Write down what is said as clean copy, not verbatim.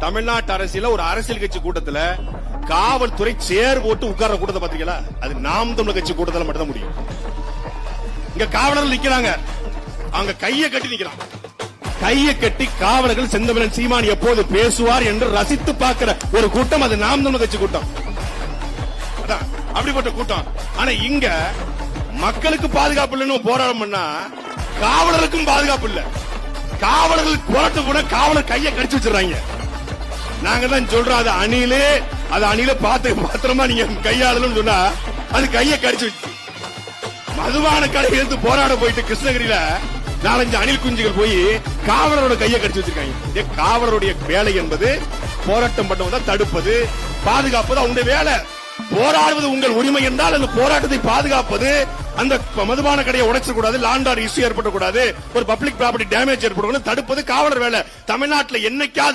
தமிழ்நாட்டு அரசியல ஒரு அரசியல் கட்சி கூட்டத்துல காவல்துறை சேர் போட்டு உட்கார்ற கூட்டத்தை பாத்தீங்களா? அது நாம் தமிழர் கட்சி கூட்டத்தில் மட்டும் தான் முடியும். இங்க காவலர்கள் நிக்கிறாங்க, அவங்க கையை கட்டி நிக்கிறாங்க. கையை கட்டி காவலர்கள் செந்தமிழன் சீமான் எப்போது பேசுவார் என்று ரசித்து பார்க்கிற ஒரு கூட்டம் அது நாம் தமிழர் கட்சி கூட்டம். அதான் அப்படிப்பட்ட கூட்டம். ஆனா இங்க மக்களுக்கு பாதுகாப்பு இல்லைன்னு போராட்டம் பண்ணா காவலருக்கும் பாதுகாப்பு இல்ல. காவலர்கள் போராட்டம் கூட காவலர் கையை கடிச்சு வச்சிடறாங்க. நாங்க தான் சொல்றோம், அது அணிலே பாத்திரமா நீங்க கையாளணும் சொன்னா அது கையை கடிச்சு வச்சு மதுபான கடை எடுத்து போராட போயிட்டு கிருஷ்ணகிரியில 4-5 அணில் குஞ்சுகள் போய் காவலரோட கையை கடிச்சு வச்சிருக்காங்க. காவலருடைய வேலை என்பது போராட்டம் பண்ணுவதை தடுப்பது, பாதுகாப்பது அவங்களுடைய வேலை. போராடுவது உங்கள் உரிமை என்றால் அந்த போராட்டத்தை பாதுகாப்பது, அந்த மதுபான கடையை உடைச்சக்கூடாது, லாண்ட் ஆர்டர் இஷ்யூ ஏற்படக்கூடாது, ஒரு பப்ளிக் ப்ராப்பர்ட்டி டேமேஜ் ஏற்படக்கூடாது, தடுப்பது காவலர் வேலை. தமிழ்நாட்டில் என்னைக்காவது